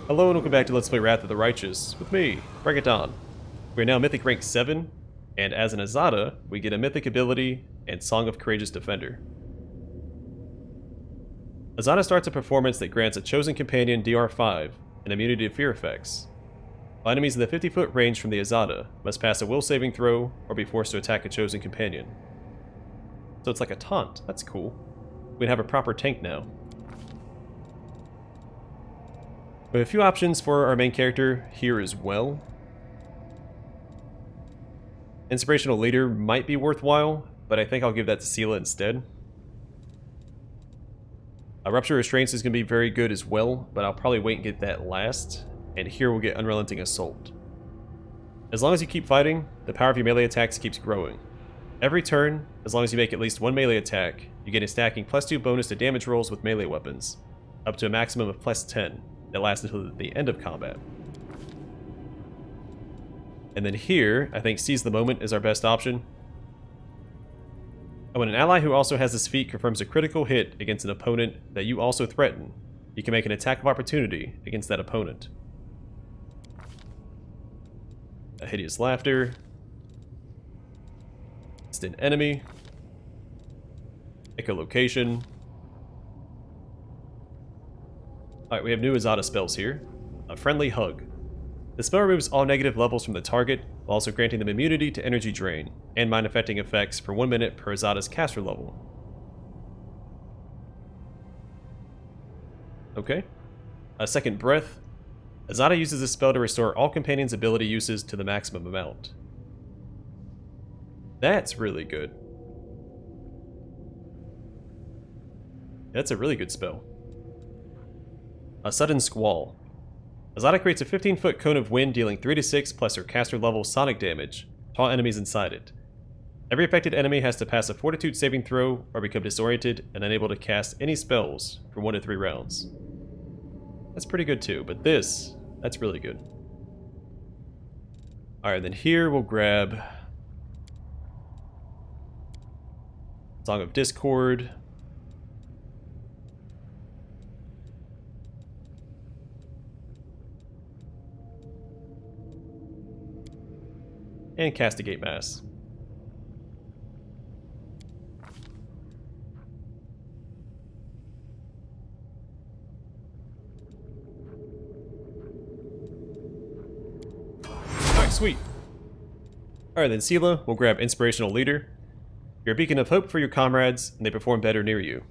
Hello and welcome back to Let's Play Wrath of the Righteous, with me, Bring It On. We are now Mythic rank 7, and as an Azada, we get a Mythic ability and Song of Courageous Defender. Azada starts a performance that grants a chosen companion DR5 and immunity to fear effects. All enemies in the 50-foot range from the Azada must pass a will saving throw or be forced to attack a chosen companion. So it's like a taunt, that's cool. We can have a proper tank now. We have a few options for our main character here as well. Inspirational Leader might be worthwhile, but I think I'll give that to Seela instead. Rupture Restraints is going to be very good as well, but I'll probably wait and get that last. And here we'll get Unrelenting Assault. As long as you keep fighting, the power of your melee attacks keeps growing. Every turn, as long as you make at least one melee attack, you get a stacking +2 bonus to damage rolls with melee weapons, up to a maximum of +10. That lasts until the end of combat. And then here, I think Seize the Moment is our best option. And when an ally who also has this feat confirms a critical hit against an opponent that you also threaten, you can make an attack of opportunity against that opponent. A Hideous Laughter. Instant Enemy. Echolocation. Alright, we have new Azada spells here. A Friendly Hug. The spell removes all negative levels from the target, while also granting them immunity to energy drain, and mind affecting effects for 1 minute per Azada's caster level. Okay. A Second Breath. Azada uses this spell to restore all companions' ability uses to the maximum amount. That's really good. That's a really good spell. A Sudden Squall. Azada creates a 15-foot cone of wind dealing 3-6 plus her caster level sonic damage to all enemies inside it. Every affected enemy has to pass a Fortitude saving throw or become disoriented and unable to cast any spells for 1 to 3 rounds. That's pretty good too, but that's really good. Alright, then here we'll grab Song of Discord. And Castigate Mass. Alright, sweet. Alright, then Seela will grab Inspirational Leader. You're a beacon of hope for your comrades, and they perform better near you.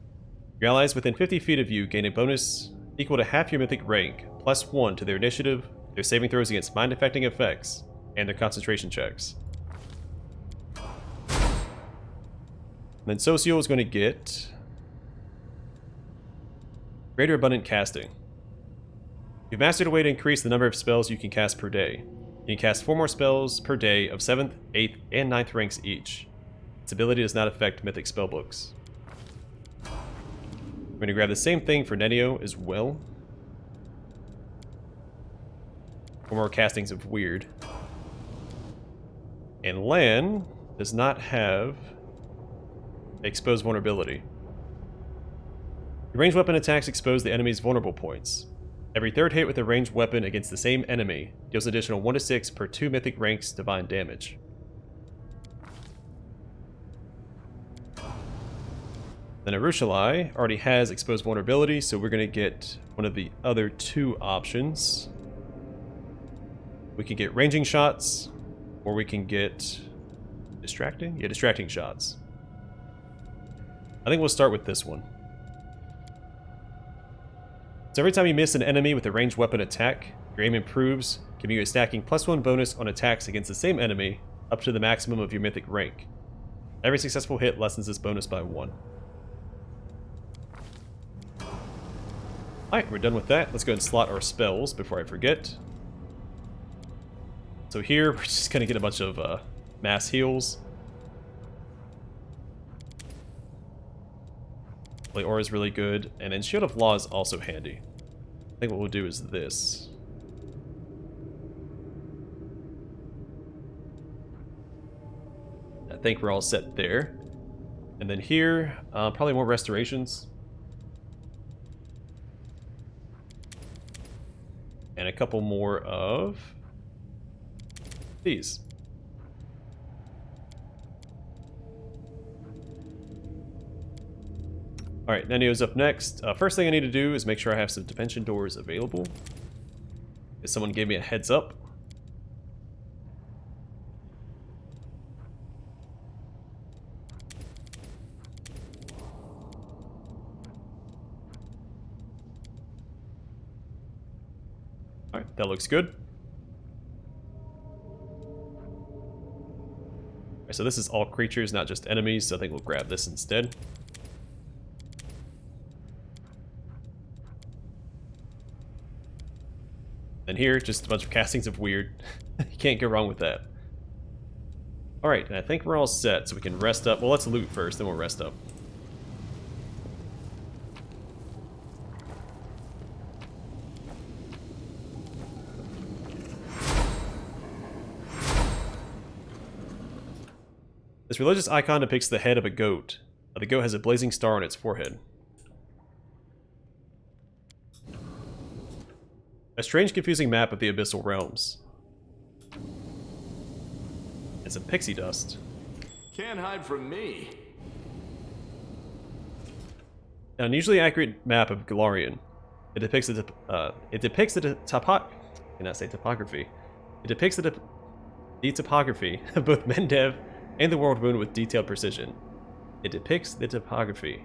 Your allies within 50 feet of you gain a bonus equal to half your mythic rank, +1 to their initiative, their saving throws against mind-affecting effects, and their concentration checks. And then Socio is going to get Greater Abundant Casting. You've mastered a way to increase the number of spells you can cast per day. You can cast 4 more spells per day of 7th, 8th, and 9th ranks each. Its ability does not affect Mythic Spellbooks. We're going to grab the same thing for Nenio as well. 4 more castings of Weird. And Lan does not have Exposed Vulnerability. Your ranged weapon attacks expose the enemy's vulnerable points. Every third hit with a ranged weapon against the same enemy deals additional 1-6 per 2 mythic ranks divine damage. Then Arushalai already has Exposed Vulnerability, so we're going to get one of the other 2 options. We can get Ranging Shots, or we can get Distracting? Yeah, Distracting Shots. I think we'll start with this one. So every time you miss an enemy with a ranged weapon attack, your aim improves, giving you a stacking +1 bonus on attacks against the same enemy, up to the maximum of your mythic rank. Every successful hit lessens this bonus by 1. Alright, we're done with that. Let's go ahead and slot our spells before I forget. So here, we're just going to get a bunch of mass heals. Play Aura is really good, and then Shield of Law is also handy. I think what we'll do is this. I think we're all set there. And then here, probably more restorations. And a couple more of these. Alright, Nenio's up next. First thing I need to do is make sure I have some dimension doors available. If someone gave me a heads up. Alright, that looks good. Alright, so this is all creatures, not just enemies, so I think we'll grab this instead. And here, just a bunch of castings of weird. You can't go wrong with that. Alright, and I think we're all set, so we can rest up. Well, let's loot first, then we'll rest up. This religious icon depicts the head of a goat. The goat has a blazing star on its forehead. A strange, confusing map of the Abyssal Realms. And some pixie dust. Can't hide from me. An unusually accurate map of Galarian. It depicts the topography. It depicts the topography of both Mendev and the World Moon with detailed precision. It depicts the topography.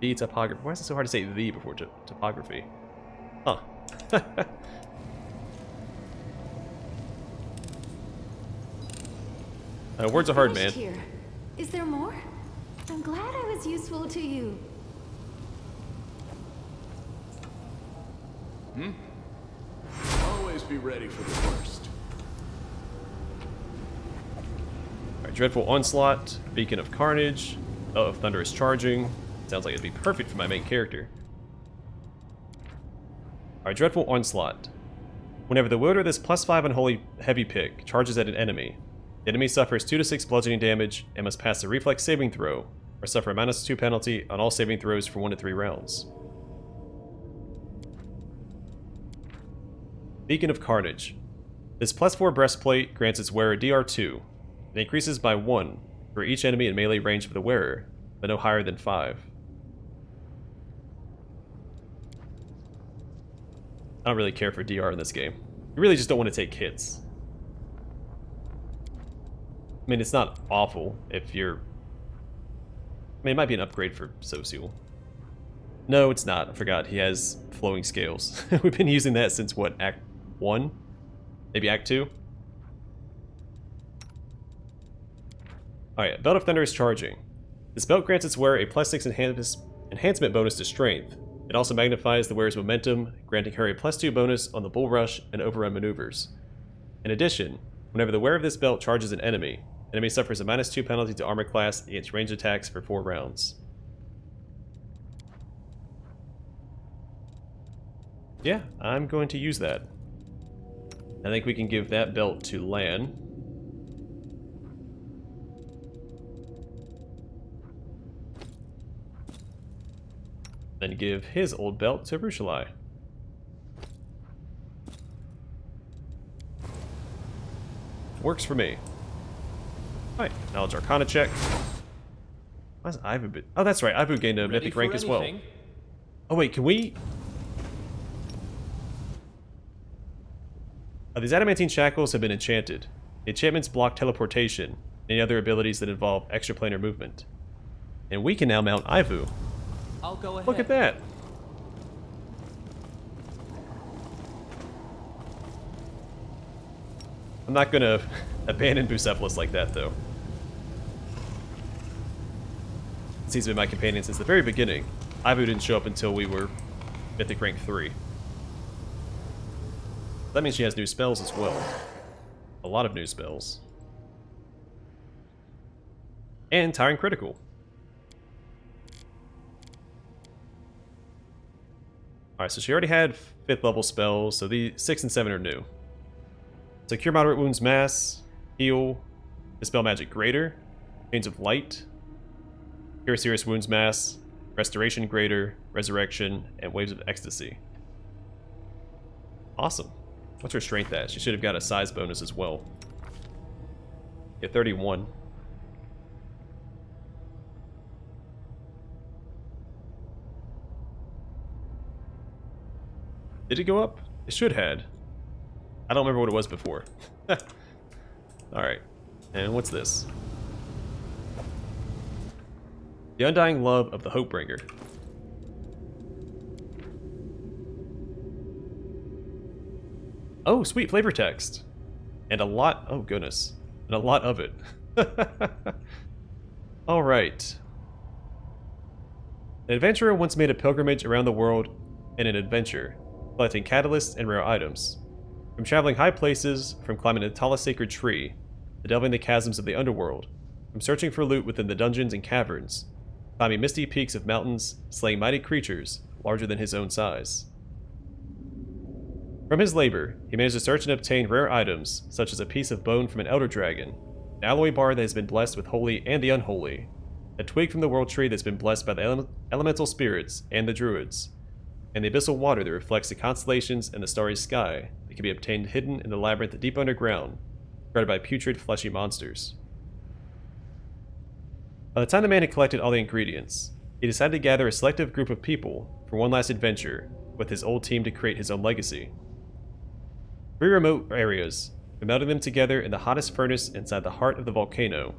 The topography. Why is it so hard to say the before topography? Huh. Words are hard, man. Here. Is there more? I'm glad I was useful to you. Always be ready for the worst. Alright, Dreadful Onslaught, Beacon of Carnage, Belt of Thunderous Charging. Sounds like it'd be perfect for my main character. Alright, Dreadful Onslaught. Whenever the wielder of this +5 unholy heavy pick charges at an enemy, the enemy suffers 2 to 6 bludgeoning damage and must pass a reflex saving throw, or suffer a -2 penalty on all saving throws for 1 to 3 rounds. Beacon of Carnage. This +4 breastplate grants its wearer DR2. It increases by 1 for each enemy in melee range of the wearer, but no higher than 5. I don't really care for DR in this game. You really just don't want to take hits. I mean, it's not awful if you're... I mean, it might be an upgrade for Social. No, it's not. I forgot. He has flowing scales. We've been using that since, what, Act 1? Maybe Act 2? Alright, Belt of Thunderous Charging. This belt grants its wearer a +6 enhancement bonus to Strength. It also magnifies the wearer's momentum, granting her a +2 bonus on the Bull Rush and Overrun maneuvers. In addition, whenever the wearer of this belt charges an enemy, enemy suffers a -2 penalty to armor class against ranged attacks for 4 rounds. Yeah, I'm going to use that. I think we can give that belt to Lan. Then give his old belt to Rushalai. Works for me. Alright, Knowledge Arcana check. Why is Ivu... Oh, that's right, Ivu gained a mythic rank as well. Oh wait, can we... These adamantine shackles have been enchanted. The enchantments block teleportation and any other abilities that involve extraplanar movement. And we can now mount Ivu. I'll go ahead. Look at that! I'm not gonna abandon Bucephalus like that, though. He's been my companion since the very beginning. Ivu didn't show up until we were Mythic rank 3. That means she has new spells as well. A lot of new spells. And Tiring Critical. Alright, so she already had 5th level spells, so the 6 and 7 are new. So Cure Moderate Wounds Mass, Heal, Dispel Magic Greater, Chains of Light, Cure Serious Wounds Mass, Restoration Greater, Resurrection, and Waves of Ecstasy. Awesome. What's her strength at? She should have got a size bonus as well. Get 31. Did it go up? It should had. I don't remember what it was before. Alright. And what's this? The undying love of the Hopebringer. Oh, sweet flavor text. And a lot, oh goodness. And a lot of it. Alright. An adventurer once made a pilgrimage around the world in an adventure, collecting catalysts and rare items. From traveling high places, from climbing the tallest sacred tree, to delving the chasms of the underworld, from searching for loot within the dungeons and caverns, climbing misty peaks of mountains, slaying mighty creatures larger than his own size. From his labor, he managed to search and obtain rare items, such as a piece of bone from an elder dragon, an alloy bar that has been blessed with holy and the unholy, a twig from the world tree that's been blessed by the elemental spirits and the druids, and the abyssal water that reflects the constellations and the starry sky that can be obtained hidden in the labyrinth deep underground, guarded by putrid, fleshy monsters. By the time the man had collected all the ingredients, he decided to gather a selective group of people for one last adventure with his old team to create his own legacy. 3 remote areas, from melting them together in the hottest furnace inside the heart of the volcano,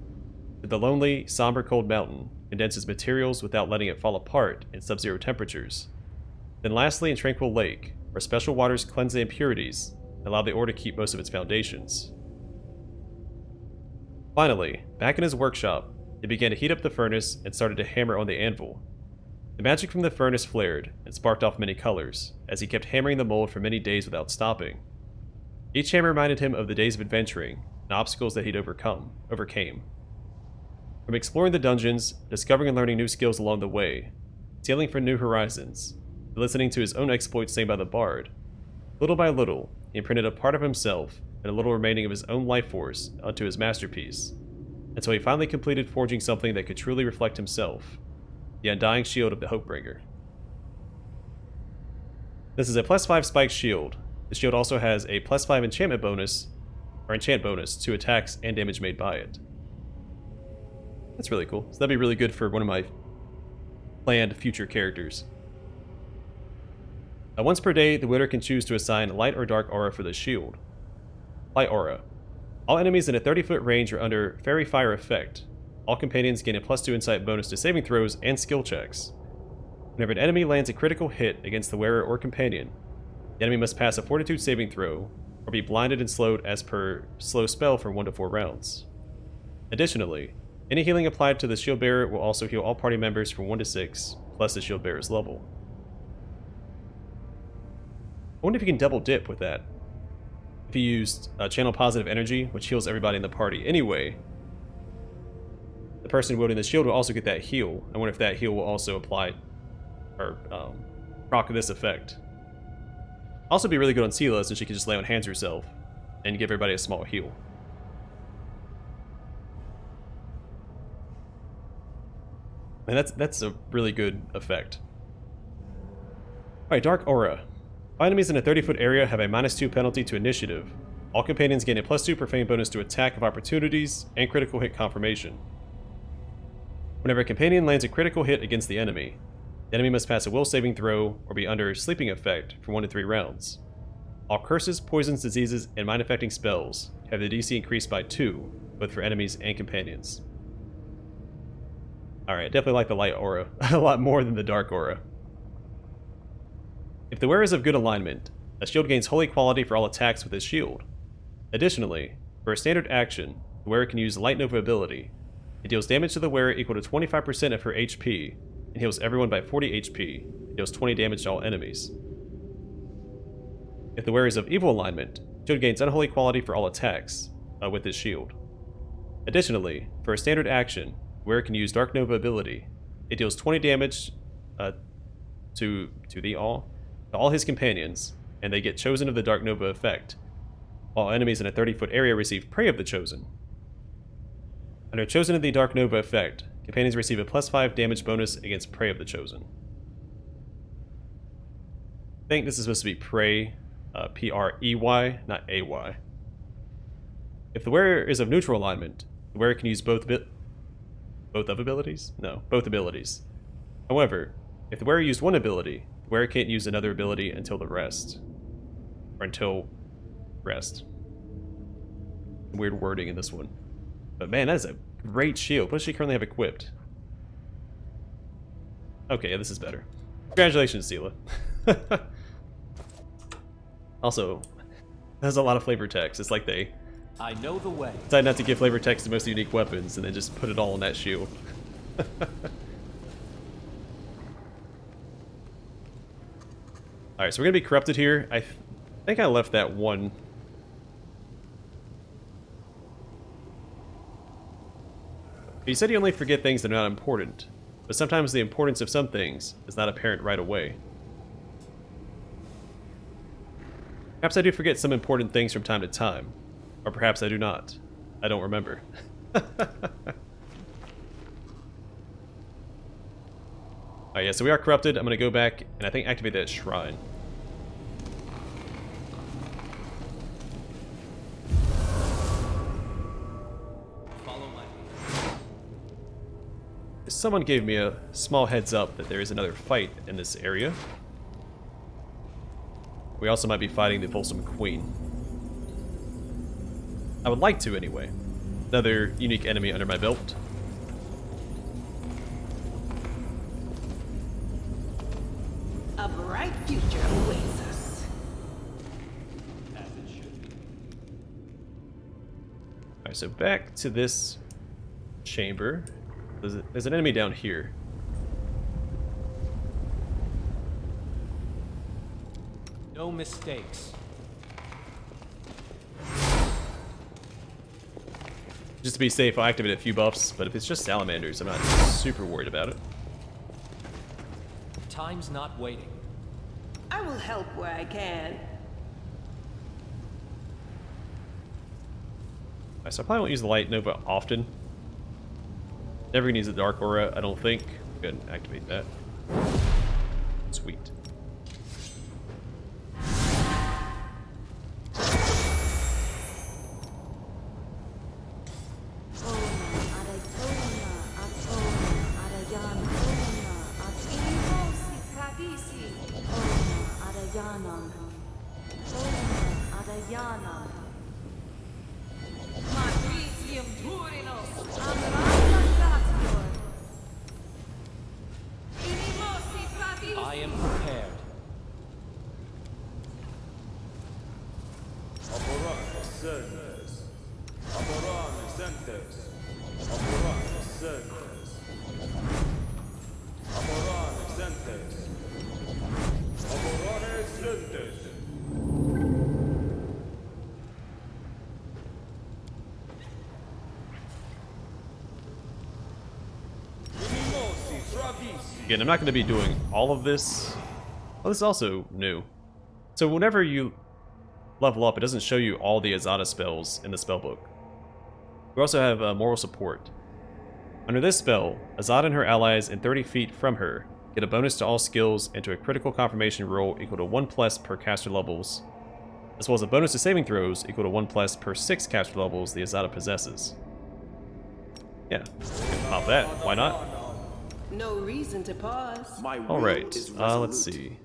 to the lonely, somber cold mountain condenses materials without letting it fall apart in sub-zero temperatures. Then lastly in Tranquil Lake, where special waters cleanse the impurities and allow the ore to keep most of its foundations. Finally, back in his workshop, he began to heat up the furnace and started to hammer on the anvil. The magic from the furnace flared and sparked off many colors, as he kept hammering the mold for many days without stopping. Each hammer reminded him of the days of adventuring and obstacles that he'd overcame. From exploring the dungeons, discovering and learning new skills along the way, sailing for new horizons, to listening to his own exploits sang by the bard, little by little, he imprinted a part of himself and a little remaining of his own life force onto his masterpiece, until he finally completed forging something that could truly reflect himself, the undying shield of the Hopebringer. This is a +5 spiked shield. The shield also has a +5 enchantment bonus, or enchant bonus, to attacks and damage made by it. That's really cool. So that'd be really good for one of my planned future characters. Once per day, the wielder can choose to assign light or dark aura for the shield. Light aura. All enemies in a 30-foot range are under Fairy Fire effect. All companions gain a +2 insight bonus to saving throws and skill checks. Whenever an enemy lands a critical hit against the wearer or companion, the enemy must pass a Fortitude saving throw, or be blinded and slowed as per slow spell for 1 to 4 rounds. Additionally, any healing applied to the shield bearer will also heal all party members from 1 to 6, plus the shield bearer's level. I wonder if you can double dip with that. If you used Channel Positive Energy, which heals everybody in the party anyway, the person wielding the shield will also get that heal. I wonder if that heal will also apply, or proc this effect. Also be really good on Sela, since she can just lay on hands herself and give everybody a small heal. And that's a really good effect. Alright, Dark Aura. All enemies in a 30-foot area have a -2 penalty to initiative. All companions gain a +2 profane bonus to attack of opportunities and critical hit confirmation. Whenever a companion lands a critical hit against the enemy must pass a will saving throw or be under sleeping effect for 1 to 3 rounds. All curses, poisons, diseases, and mind-affecting spells have the DC increased by 2, both for enemies and companions. Alright, I definitely like the light aura a lot more than the dark aura. If the wearer is of good alignment, a shield gains holy quality for all attacks with his shield. Additionally, for a standard action, the wearer can use Light Nova ability. It deals damage to the wearer equal to 25% of her HP, and heals everyone by 40 HP, and deals 20 damage to all enemies. If the wearer is of evil alignment, shield gains unholy quality for all attacks, with his shield. Additionally, for a standard action, the wearer can use Dark Nova ability. It deals 20 damage to all his companions, and they get chosen of the Dark Nova effect, while enemies in a 30-foot area receive Prey of the Chosen. Under Chosen of the Dark Nova effect, companions receive a +5 damage bonus against Prey of the Chosen. I think this is supposed to be Prey P-R-E-Y, not A-Y. If the wearer is of neutral alignment, the wearer can use both abilities? No, both abilities. However, if the wearer used one ability, the wearer can't use another ability until the rest. Or until rest. Weird wording in this one. But man, that is a great shield. What does she currently have equipped? Okay, yeah, this is better. Congratulations, Sela. Also, it has a lot of flavor text. It's like they I know the way. decided not to give flavor text to most unique weapons and then just put it all on that shield. Alright, so we're gonna be corrupted here. I think I left that one. You said you only forget things that are not important, but sometimes the importance of some things is not apparent right away. Perhaps I do forget some important things from time to time, or perhaps I do not. I don't remember. Alright, yeah, so we are corrupted. I'm gonna go back and I think activate that shrine. Follow my Someone gave me a small heads up that there is another fight in this area. We also might be fighting the Fulsome Queen. I would like to, anyway. Another unique enemy under my belt. A bright future awaits us. as it should be. Alright, so back to this chamber. There's an enemy down here. No mistakes. Just to be safe, I'll activate a few buffs, but if it's just salamanders, I'm not super worried about it. Time's not waiting. I will help where I can. Alright, so I probably won't use the Light Nova often. Never gonna use the Dark Aura, I don't think. Go ahead and activate that. Sweet. I am prepared. Again, I'm not going to be doing all of this. Oh, this is also new. So whenever you level up, it doesn't show you all the Azada spells in the spellbook. We also have moral support. Under this spell, Azada and her allies in 30 feet from her get a bonus to all skills and to a critical confirmation roll equal to 1+ per caster levels, as well as a bonus to saving throws equal to 1+ per 6 caster levels the Azada possesses. Yeah, pop that. Why not? No reason to pause. My will Alright, is let's resolute. see.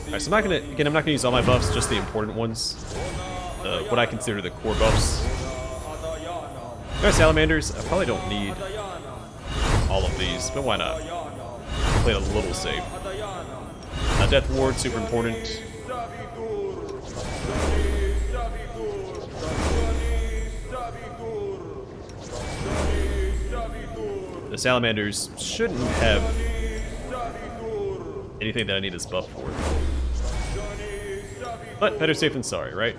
Alright, so I'm not gonna use all my buffs, just the important ones. What I consider the core buffs. There are salamanders. I probably don't need all of these, but why not? Play it a little safe. Death Ward, super important. The salamanders shouldn't have anything that I need this buff for. But better safe than sorry, right?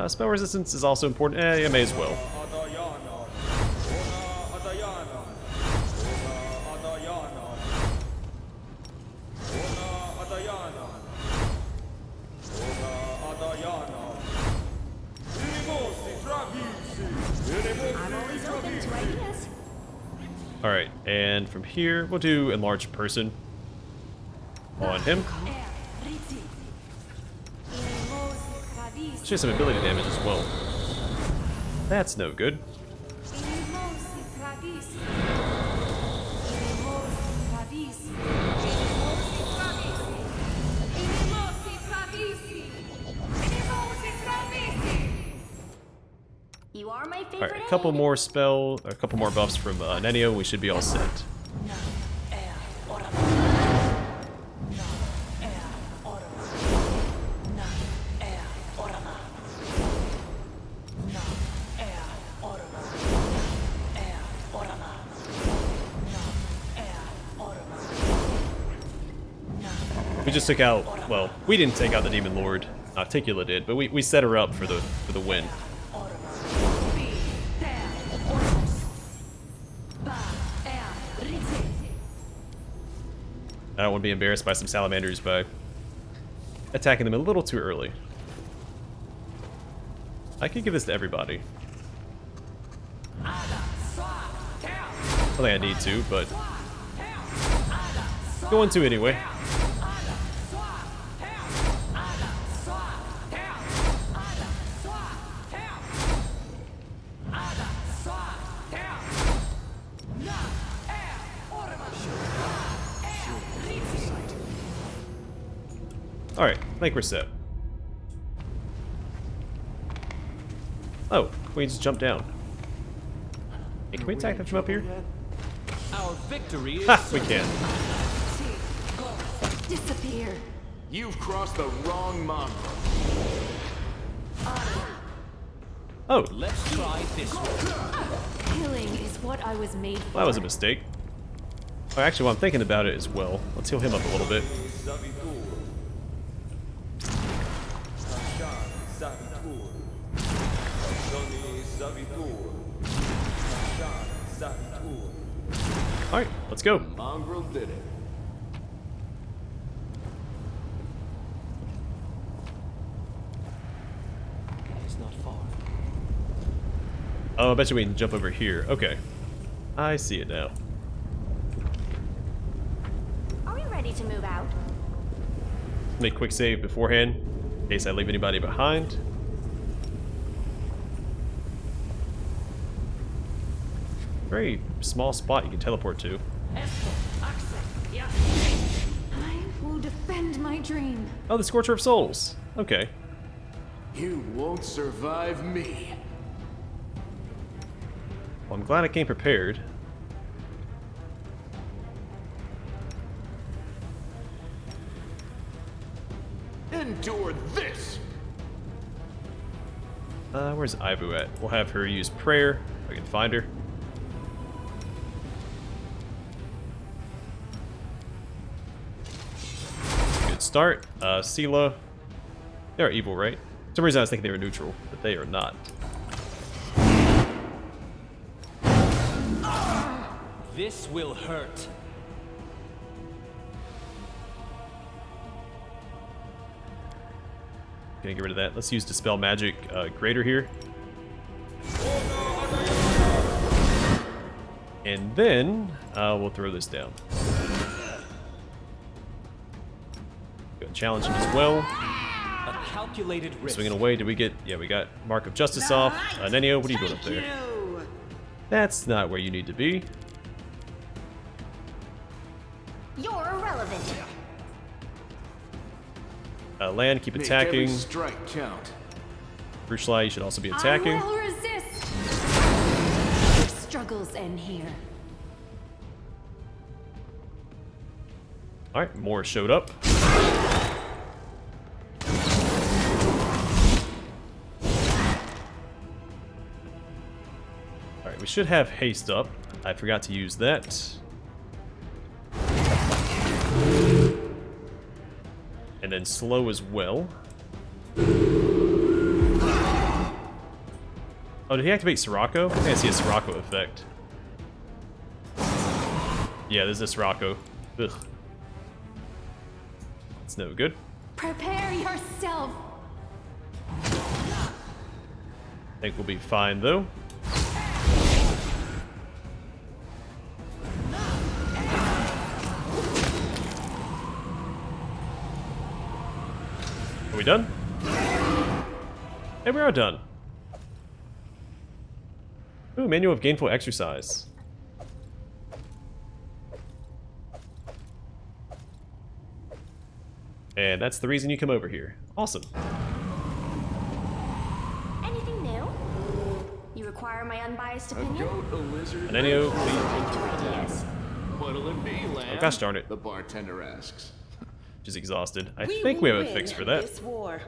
Spell resistance is also important. Yeah, may as well. And from here, we'll do enlarged person on him. Let's do some ability damage as well. That's no good. You are my favorite. Alright, a couple more buffs from Nenio, we should be all set. We just took out, well, we didn't take out the Demon Lord. Articula did, but we set her up for the win. I don't want to be embarrassed by some salamanders by attacking them a little too early. I could give this to everybody. I don't think I need to, but going to anyway. Alright, I think we're set. Oh, we just jumped down. Hey, can we attack them from up here? Our victory is Ha! We can. Disappear. You've crossed the wrong mongrel. Oh, Let's try this one. Killing is what I was made for. that was a mistake. Oh, actually, while I'm thinking about it as well, let's heal him up a little bit. Alright, let's go. Mongrel did it. It's not far. Oh, I bet you we can jump over here. Okay. I see it now. Are we ready to move out? Make a quick save beforehand, in case I leave anybody behind. Very small spot you can teleport to. I will defend my dream. Oh, the Scorcher of Souls. Okay. You won't survive me. Well, I'm glad I came prepared. Endure this. Where's Ivu at? We'll have her use prayer, if I can find her. Good start. Sela. They are evil, right? For some reason I was thinking they were neutral, but they are not. This will hurt. Gonna get rid of that. Let's use Dispel Magic Greater here. And then we'll throw this down. Go and challenge him as well. A calculated risk. Swinging away. Did we get... Yeah, we got Mark of Justice off. Nenio, what are you doing up there? That's not where you need to be. You're irrelevant. Land, keep Make attacking. every strike count. Brucheli, you should also be attacking. I will resist. Your struggles end here. Alright, more showed up. Alright, we should have haste up. I forgot to use that. And then slow as well. Oh, did he activate Sirocco? I think I see a Sirocco effect. Yeah, there's a Sirocco. Ugh. It's no good. Prepare yourself. I think we'll be fine though. we done? Hey, we are done. Ooh, manual of gainful exercise. And that's the reason you come over here. Awesome. Anything new? You require my unbiased A opinion? goat, a lizard, An NAO, Yes. what'll it be, lamb? Oh, gosh darn it. The bartender asks. She's exhausted. I We think we have will a fix win for that. This war.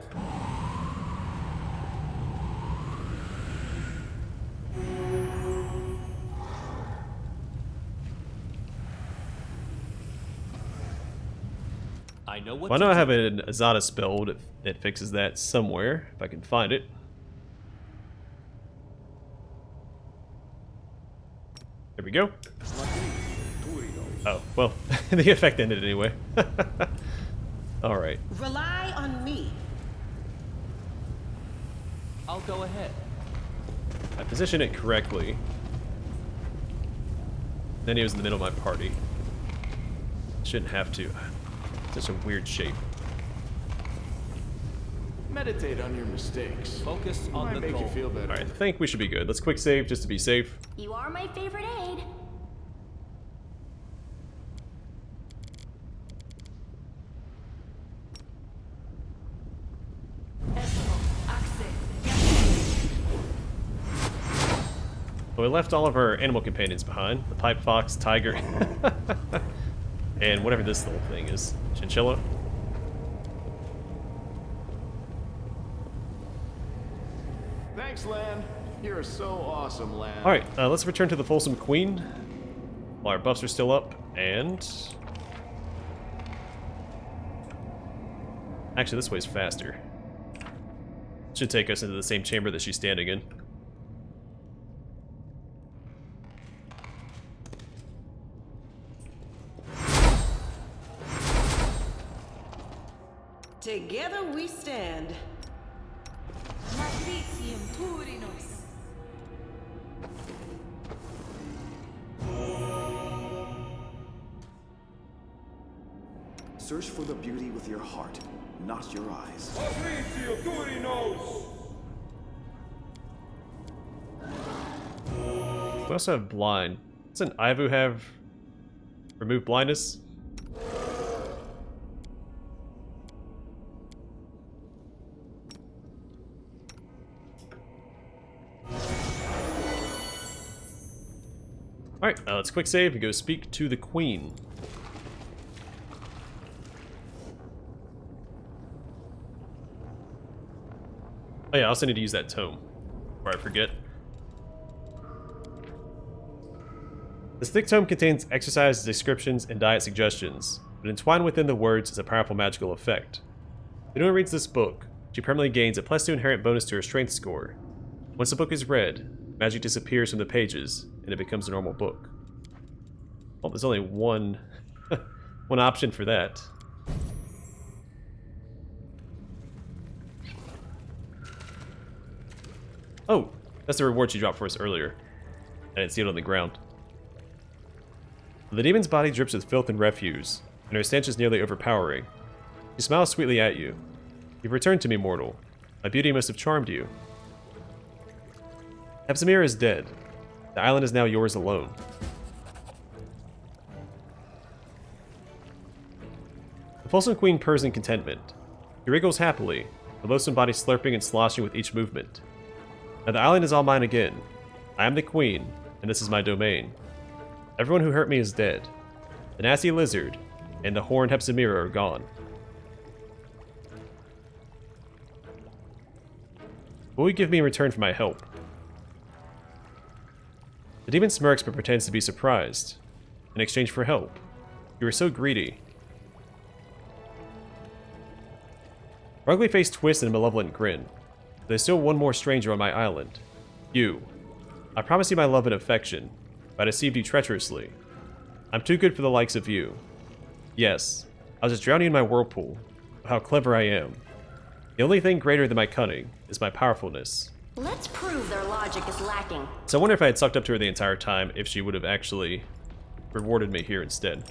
I know what Well, I to know I do. have an Azada spell that fixes that somewhere, if I can find it. There we go. Oh, well, the effect ended anyway. Alright. Rely on me. I'll go ahead. I position it correctly. Then he was in the middle of my party. Shouldn't have to. Such a weird shape. Meditate on your mistakes. Focus on Might the make goal. you feel better. Alright, I think we should be good. Let's quick save just to be safe. You are my favorite aide. Well, we left all of our animal companions behind. The pipe fox, tiger, and whatever this little thing is. Chinchilla. Thanks, Lan. You're so awesome, Lan. Alright, let's return to the Fulsome Queen while our buffs are still up, and... Actually, this way's faster. Should take us into the same chamber that she's standing in. Together we stand. Search for the beauty with your heart, not your eyes. We also have blind. Doesn't Ivu have remove blindness? Alright, let's quick save and go speak to the Queen. Oh yeah, I also need to use that tome, before I forget. This thick tome contains exercise descriptions and diet suggestions, but entwined within the words is a powerful magical effect. If anyone reads this book, she permanently gains a +2 inherent bonus to her strength score. Once the book is read, magic disappears from the pages, and it becomes a normal book. Well, there's only one option for that. Oh, that's the reward she dropped for us earlier. I didn't see it on the ground. The demon's body drips with filth and refuse, and her stench is nearly overpowering. She smiles sweetly at you. You've returned to me, mortal. My beauty must have charmed you. Hepzibah is dead. The island is now yours alone. The Fulsome Queen purrs in contentment. She wriggles happily, her loathsome body slurping and sloshing with each movement. Now the island is all mine again. I am the queen, and this is my domain. Everyone who hurt me is dead. The nasty lizard and the horned Hepzibah are gone. What will you give me in return for my help? The demon smirks but pretends to be surprised. In exchange for help. You are so greedy. Her ugly face twists in a malevolent grin. There's still one more stranger on my island. You. I promise you my love and affection, but I deceived you treacherously. I'm too good for the likes of you. Yes, I was just drowning in my whirlpool. How clever I am. The only thing greater than my cunning is my powerfulness. Let's prove their logic is lacking. So I wonder if I had sucked up to her the entire time, if she would have actually rewarded me here instead.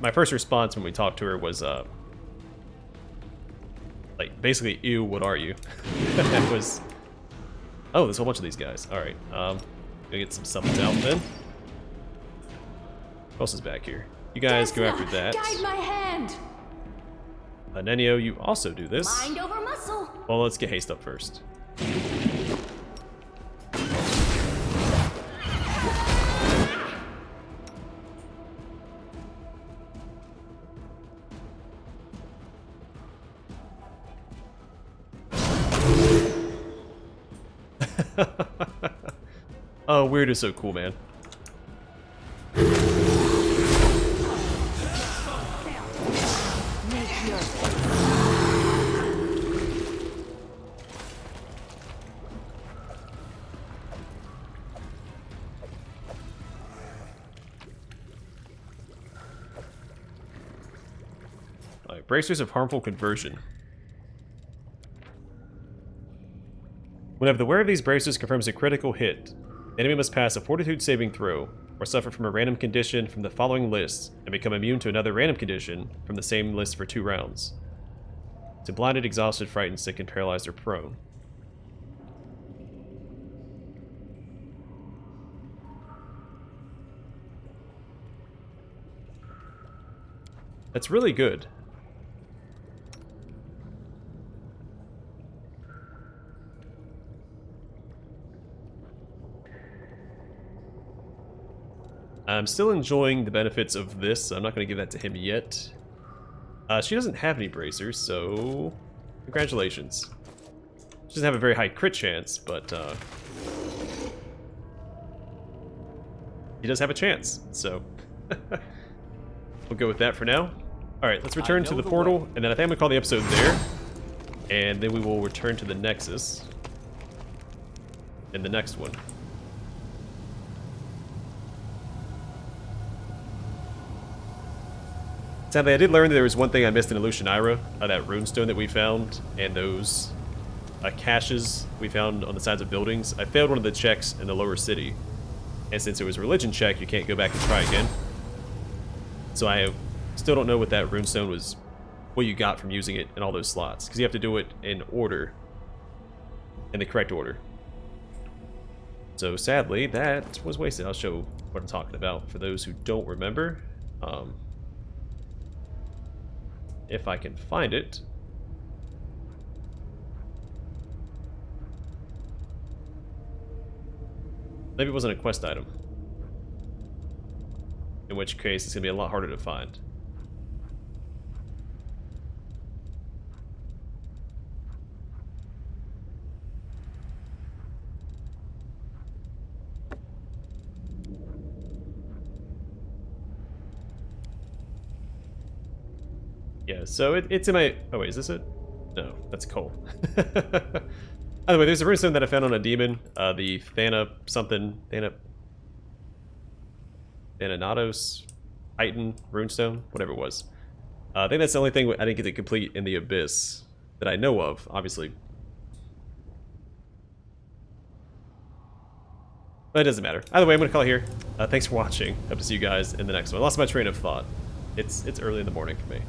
My first response when we talked to her was, like, basically, ew, what are you? That was... Oh, there's a whole bunch of these guys. Alright, gonna get some summons out then. Who else is back here? You guys go after that. Guide my hand. Nenio, you also do this. Mind over muscle. Well, let's get haste up first. Oh, weird is so cool, man. Alright, bracers of harmful conversion. Whenever the wearer of these bracers confirms a critical hit, the enemy must pass a fortitude saving throw, or suffer from a random condition from the following list, and become immune to another random condition from the same list for 2 rounds. To blinded, exhausted, frightened, sick, and paralyzed or prone. That's really good. I'm still enjoying the benefits of this, so I'm not going to give that to him yet. She doesn't have any bracers, so congratulations. She doesn't have a very high crit chance, but he does have a chance, so we'll go with that for now. Alright, let's return to the portal, and then I think I'm going to call the episode there, and then we will return to the Nexus in the next one. Sadly, I did learn that there was one thing I missed in Illusionira, that runestone that we found, and those caches we found on the sides of buildings. I failed one of the checks in the lower city, and since it was a religion check, you can't go back and try again. So I still don't know what that runestone was, what you got from using it in all those slots, because you have to do it in order, in the correct order. So sadly, that was wasted. I'll show what I'm talking about for those who don't remember. If I can find it. Maybe it wasn't a quest item. In which case, it's going to be a lot harder to find. Yeah, so it's in my... Oh wait, is this it? No, that's coal. By the way, there's a runestone that I found on a demon. The Thananatos Titan runestone, whatever it was. I think that's the only thing I didn't get to complete in the Abyss that I know of, obviously. But it doesn't matter. Either way, I'm going to call it here. Thanks for watching. Hope to see you guys in the next one. I lost my train of thought. It's early in the morning for me.